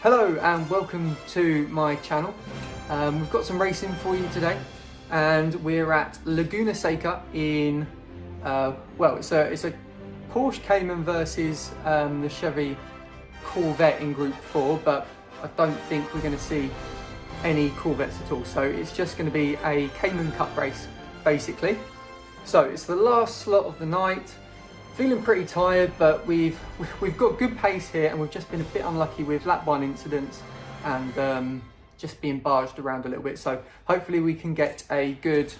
Hello and welcome to my channel. We've got some racing for you today, and we're at Laguna Seca in, it's a Porsche Cayman versus the Chevy Corvette in Group 4, but I don't think we're going to see any Corvettes at all. So it's just going to be a Cayman Cup race, basically. So it's the last slot of the night. Feeling pretty tired, but we've got good pace here, and we've just been a bit unlucky with lap 1 incidents and just being barged around a little bit. So hopefully we can get a good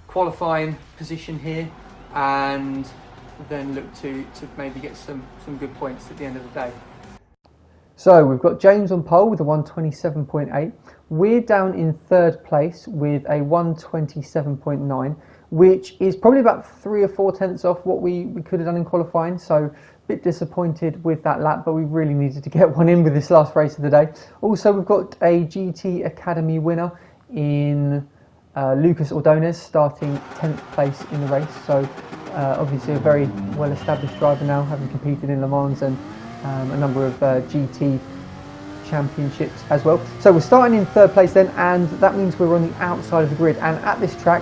qualifying position here, and then look to maybe get some good points at the end of the day. So we've got James on pole with a 127.8. We're down in third place with a 127.9. which is probably about 3 or 4 tenths off what we could have done in qualifying. So a bit disappointed with that lap, but we really needed to get one in with this last race of the day. Also, we've got a GT Academy winner in Lucas Ordonez, starting 10th place in the race. So obviously a very well-established driver now, having competed in Le Mans and a number of GT championships as well. So we're starting in third place then, and that means we're on the outside of the grid. And at this track,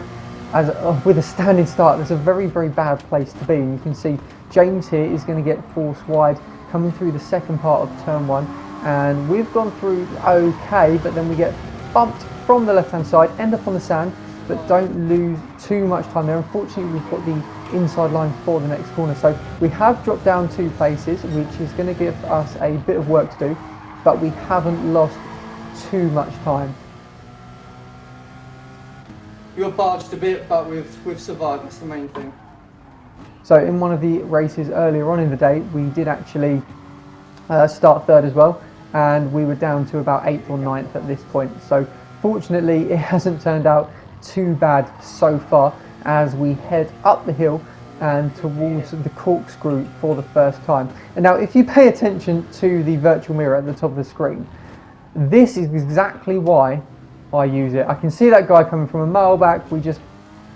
with a standing start, there's a very, very bad place to be. And you can see James here is going to get forced wide coming through the second part of turn 1, and we've gone through okay, but then we get bumped from the left hand side, end up on the sand, but don't lose too much time there. Unfortunately, we've got the inside line for the next corner, so we have dropped down 2 places, which is going to give us a bit of work to do, but we haven't lost too much time. You were barged a bit, but we've survived. That's the main thing. So in one of the races earlier on in the day, we did actually start third as well, and we were down to about 8th or 9th at this point. So fortunately, it hasn't turned out too bad so far as we head up the hill and towards the corkscrew for the first time. And now, if you pay attention to the virtual mirror at the top of the screen, this is exactly why I use it. I can see that guy coming from a mile back. We just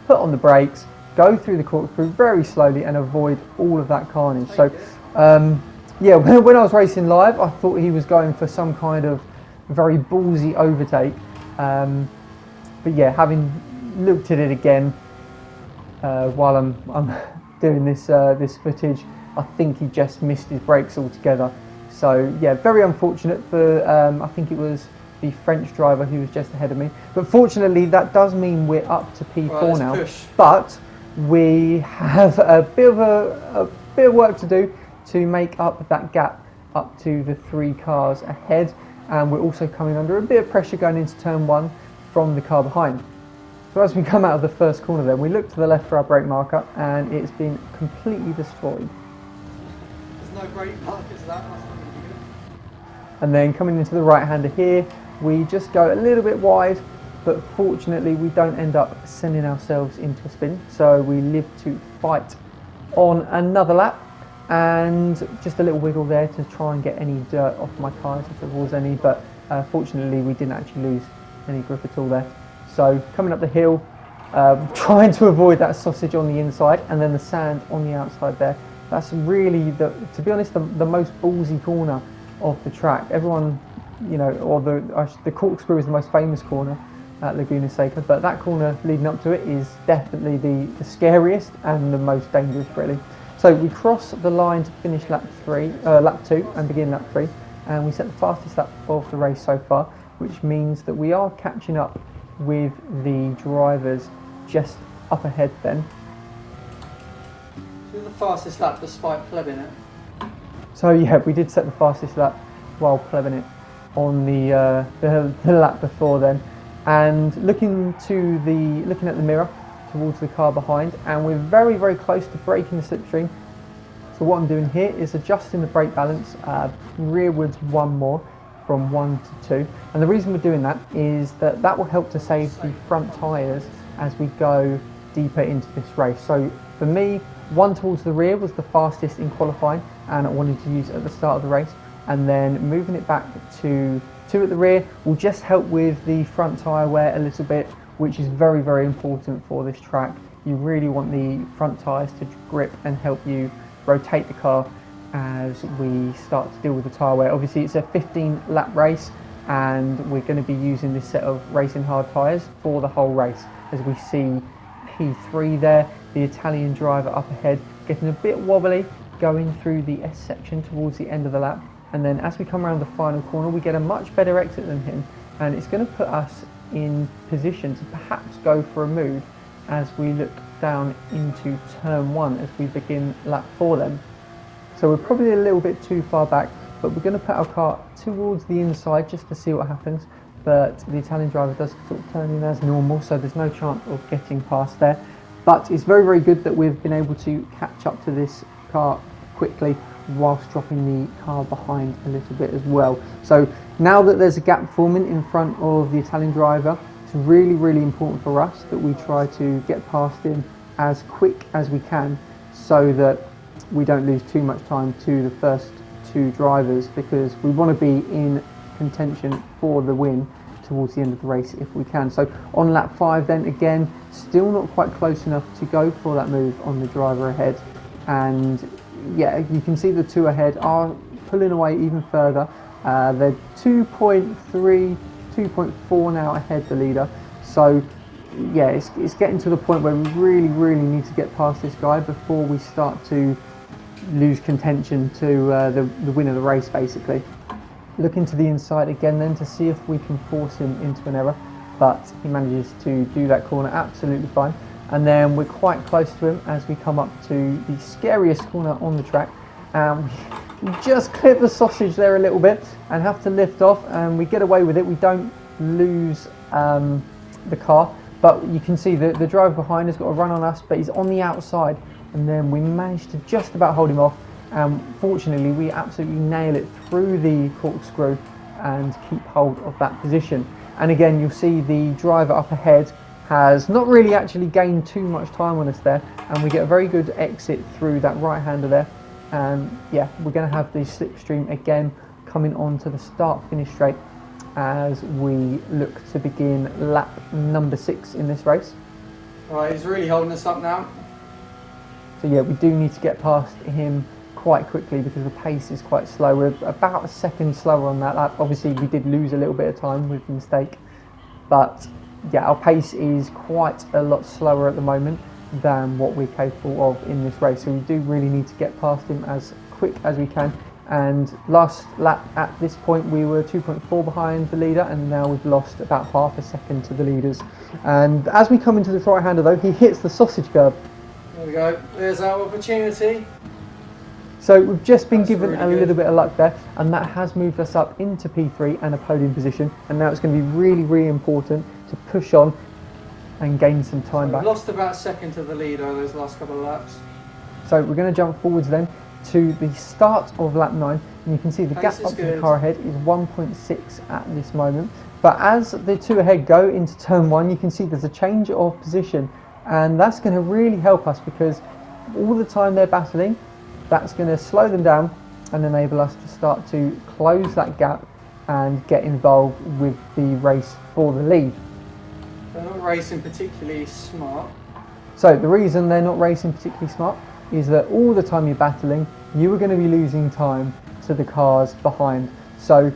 put on the brakes, go through the corkscrew very slowly, and avoid all of that carnage. So yeah, when I was racing live, I thought he was going for some kind of very ballsy overtake, but yeah, having looked at it again while I'm doing this footage, I think he just missed his brakes altogether. So yeah, very unfortunate for I think it was the French driver who was just ahead of me. But fortunately, that does mean we're up to P4 now. Push. But we have a bit of work to do to make up that gap up to the 3 cars ahead. And we're also coming under a bit of pressure going into turn 1 from the car behind. So as we come out of the first corner then, we look to the left for our brake marker, and it's been completely destroyed. There's no brake markers that. And then coming into the right-hander here, we just go a little bit wide, but fortunately we don't end up sending ourselves into a spin. So we live to fight on another lap, and just a little wiggle there to try and get any dirt off my tyres if there was any, but fortunately we didn't actually lose any grip at all there. So coming up the hill, trying to avoid that sausage on the inside and then the sand on the outside there. That's really, to be honest, the most ballsy corner of the track. Everyone, you know, or the corkscrew is the most famous corner at Laguna Seca, but that corner leading up to it is definitely the scariest and the most dangerous, really. So we cross the line to finish lap 2 and begin lap 3, and we set the fastest lap of the race so far, which means that we are catching up with the drivers just up ahead then. So the fastest lap despite plebbing it. So yeah, we did set the fastest lap while plebbing it on the lap before then, and looking at the mirror towards the car behind, and we're very, very close to breaking the slipstream. So what I'm doing here is adjusting the brake balance rearwards 1 more, from 1 to 2, and the reason we're doing that is that will help to save the front tyres as we go deeper into this race. So for me, 1 towards the rear was the fastest in qualifying, and I wanted to use it at the start of the race, and then moving it back to 2 at the rear will just help with the front tyre wear a little bit, which is very, very important for this track. You really want the front tyres to grip and help you rotate the car as we start to deal with the tyre wear. Obviously it's a 15 lap race and we're going to be using this set of racing hard tyres for the whole race. As we see P3 there, the Italian driver up ahead, getting a bit wobbly going through the S section towards the end of the lap, and then as we come around the final corner we get a much better exit than him, and it's going to put us in position to perhaps go for a move as we look down into turn 1 as we begin lap 4 then. So we're probably a little bit too far back, but we're going to put our car towards the inside just to see what happens, but the Italian driver does sort of turn in as normal, so there's no chance of getting past there. But it's very, very good that we've been able to catch up to this car quickly whilst dropping the car behind a little bit as well. So now that there's a gap forming in front of the Italian driver, it's really, really important for us that we try to get past him as quick as we can so that we don't lose too much time to the first two drivers, because we want to be in contention for the win towards the end of the race if we can. So on lap 5 then, again, still not quite close enough to go for that move on the driver ahead, and yeah, you can see the two ahead are pulling away even further. They're 2.3, 2.4 now ahead, the leader. So yeah, it's getting to the point where we really, really need to get past this guy before we start to lose contention to the win of the race, basically. Looking to the inside again then to see if we can force him into an error, but he manages to do that corner absolutely fine. And then we're quite close to him as we come up to the scariest corner on the track. We just clip the sausage there a little bit and have to lift off, and we get away with it. We don't lose the car, but you can see that the driver behind has got a run on us, but he's on the outside, and then we managed to just about hold him off. Fortunately, we absolutely nail it through the corkscrew and keep hold of that position. And again, you'll see the driver up ahead has not really actually gained too much time on us there, and we get a very good exit through that right hander there. And yeah, we're going to have the slipstream again coming on to the start finish straight as we look to begin lap number 6 in this race. Right, he's really holding us up now. So yeah, we do need to get past him quite quickly because the pace is quite slow. We're about a second slower on that lap. Obviously we did lose a little bit of time with the mistake, but yeah, our pace is quite a lot slower at the moment than what we're capable of in this race. So we do really need to get past him as quick as we can. And last lap at this point we were 2.4 behind the leader, and now we've lost about half a second to the leaders. And as we come into this right hander though, he hits the sausage curb. There we go, there's our opportunity. So we've just been given a little bit of luck there, and that has moved us up into P3 and a podium position, and now it's going to be really, really important to push on and gain some time back. We've lost about a second to the leader those last couple of laps. So we're going to jump forwards then to the start of lap 9, and you can see the gap up to the car ahead is 1.6 at this moment. But as the two ahead go into turn 1, you can see there's a change of position, and that's going to really help us because all the time they're battling, that's going to slow them down and enable us to start to close that gap and get involved with the race for the lead. They're not racing particularly smart. So the reason they're not racing particularly smart is that all the time you're battling, you are going to be losing time to the cars behind. So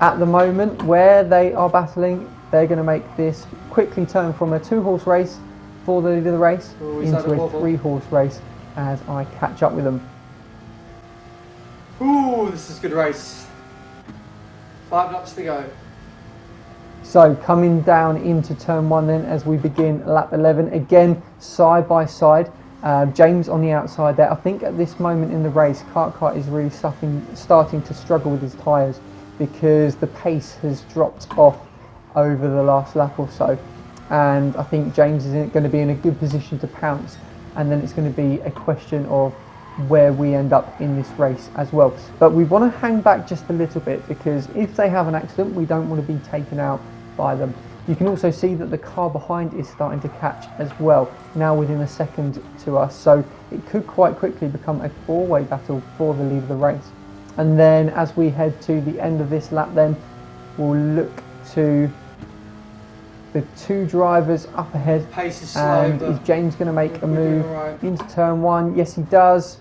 at the moment where they are battling, they're going to make this quickly turn from a 2-horse race for the lead of the race into a 3-horse race as I catch up with them. Ooh, this is a good race. 5 laps to go. So coming down into turn 1 then as we begin lap 11, again side by side. James on the outside there. I think at this moment in the race, Kart is really starting to struggle with his tyres because the pace has dropped off over the last lap or so. And I think James is going to be in a good position to pounce, and then it's going to be a question of where we end up in this race as well. But we want to hang back just a little bit because if they have an accident, we don't want to be taken out by them. You can also see that the car behind is starting to catch as well, now within a second to us, so it could quite quickly become a 4-way battle for the lead of the race. And then as we head to the end of this lap then, we'll look to the two drivers up ahead. Pace is slow, and is James going to make a move into turn 1? Yes, he does.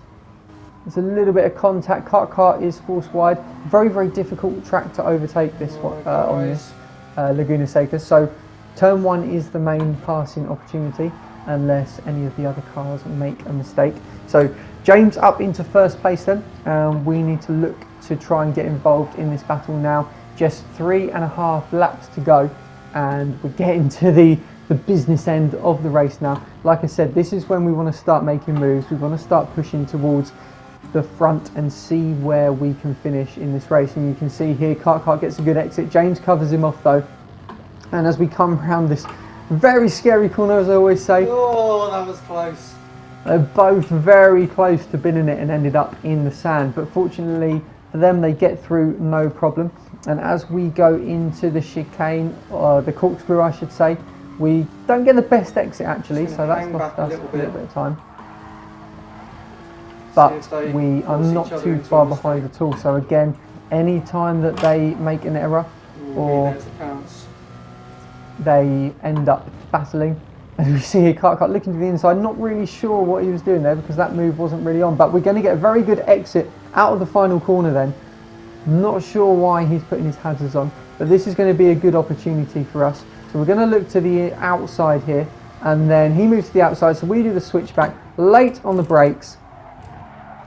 There's a little bit of contact. Kart is force wide. Very, very difficult track to overtake this one on this Laguna Seca. So turn 1 is the main passing opportunity unless any of the other cars make a mistake. So James up into first place then. We need to look to try and get involved in this battle now. Just 3.5 laps to go and we're getting to the business end of the race now. Like I said, this is when we want to start making moves. We want to start pushing towards the front and see where we can finish in this race. And you can see here Kart gets a good exit. James covers him off though, and as we come around this very scary corner, as I always say, oh, that was close. they're both very close to binning it and ended up in the sand, but fortunately for them they get through no problem. And as we go into the chicane, or the corkscrew I should say, we don't get the best exit actually, so that's lost us a little bit of time. But we are not too far behind at all. So again, any time that they make an error or they end up battling, as we see here, Kart looking to the inside, not really sure what he was doing there because that move wasn't really on. But we're going to get a very good exit out of the final corner then. Not sure why he's putting his hazards on, but this is going to be a good opportunity for us. So we're going to look to the outside here, and then he moves to the outside, so we do the switchback, late on the brakes,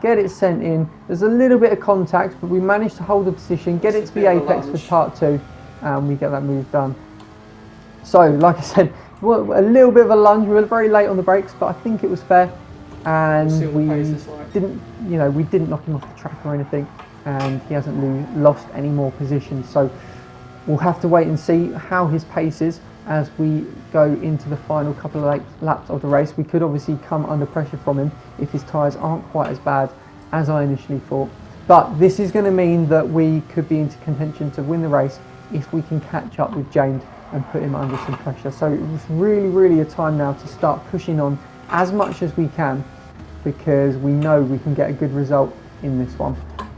get it sent in. There's a little bit of contact, but we manage to hold the position, get it to the apex for part 2, and we get that move done. So, like I said, a little bit of a lunge. We were very late on the brakes, but I think it was fair, and we didn't knock him off the track or anything, and he hasn't lost any more positions. So we'll have to wait and see how his pace is as we go into the final couple of laps of the race. We could obviously come under pressure from him if his tyres aren't quite as bad as I initially thought. But this is going to mean that we could be into contention to win the race if we can catch up with James and put him under some pressure. So it's really a time now to start pushing on as much as we can, because we know we can get a good result in this one.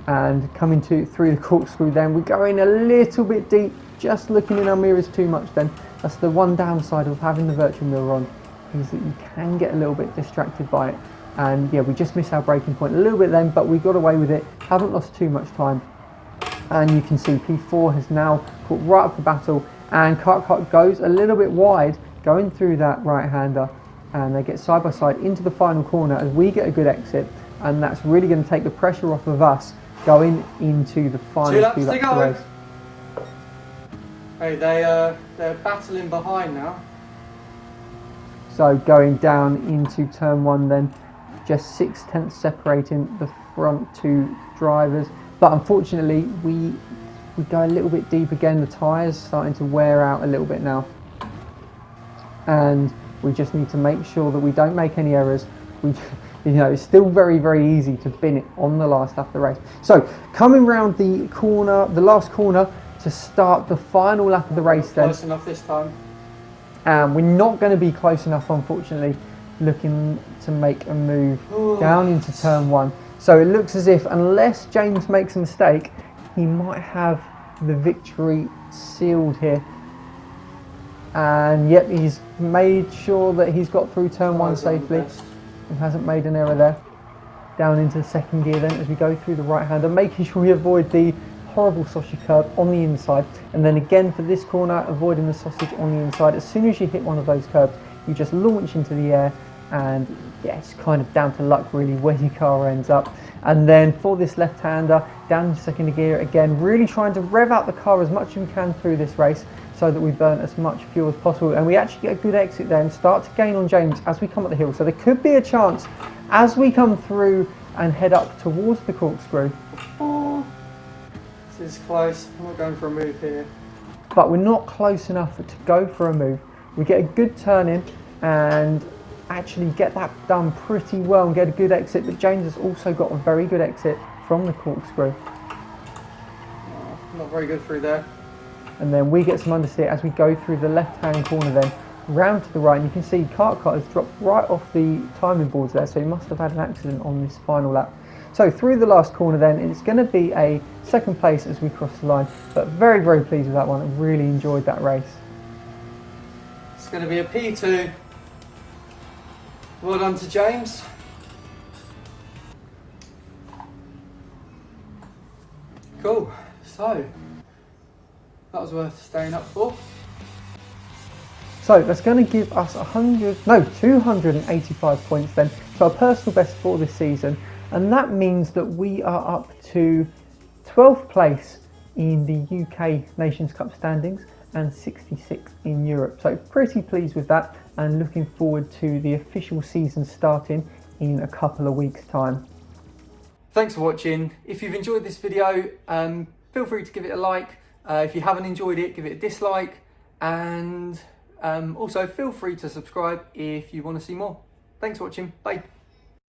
And coming through the corkscrew then, we're going a little bit deep, just looking in our mirrors too much then. That's the one downside of having the virtual mirror on, is that you can get a little bit distracted by it. And yeah, we just missed our braking point a little bit then, but we got away with it, haven't lost too much time. And you can see P4 has now caught right up the battle, and Kart goes a little bit wide, going through that right-hander, and they get side by side into the final corner as we get a good exit, and that's really going to take the pressure off of us going into the final 2 laps of the race. Hey, they're battling behind now. So going down into turn 1 then, just 6/10 separating the front 2 drivers. But unfortunately, we go a little bit deep again. The tyres starting to wear out a little bit now, and we just need to make sure that we don't make any errors. It's still very easy to bin it on the last lap of the race. So coming round the corner, the last corner, to start the final lap of the race then. Close enough this time. We're not going to be close enough, unfortunately, looking to make a move down into turn 1. So it looks as if, unless James makes a mistake, he might have the victory sealed here. And yep, he's made sure that he's got through turn 1 safely. And hasn't made an error there. Down into the second gear then as we go through the right-hander, making sure we avoid the horrible sausage curb on the inside, and then again for this corner, avoiding the sausage on the inside. As soon as you hit one of those curbs, you just launch into the air, and yeah, it's kind of down to luck really where your car ends up. And then for this left-hander, down in second gear again, really trying to rev out the car as much as we can through this race so that we burn as much fuel as possible, and we actually get a good exit there and start to gain on James as we come up the hill. So there could be a chance as we come through and head up towards the corkscrew. This is close. I'm not going for a move here. But we're not close enough to go for a move. We get a good turn in and actually get that done pretty well and get a good exit, but James has also got a very good exit from the corkscrew. Not very good through there. And then we get some understeer as we go through the left-hand corner then, round to the right, and you can see Kart has dropped right off the timing boards there, so he must have had an accident on this final lap. So through the last corner then, it's going to be a second place as we cross the line, but very pleased with that one. I really enjoyed that race. It's going to be a P2. Well done to James. Cool. So that was worth staying up for. So that's going to give us 285 points then, so our personal best for this season, and that means that we are up to 12th place in the UK Nations Cup standings and 66th in Europe. So pretty pleased with that and looking forward to the official season starting in a couple of weeks' time. Thanks for watching. If you've enjoyed this video, feel free to give it a like. If you haven't enjoyed it, give it a dislike, and also feel free to subscribe if you want to see more. Thanks for watching. Bye.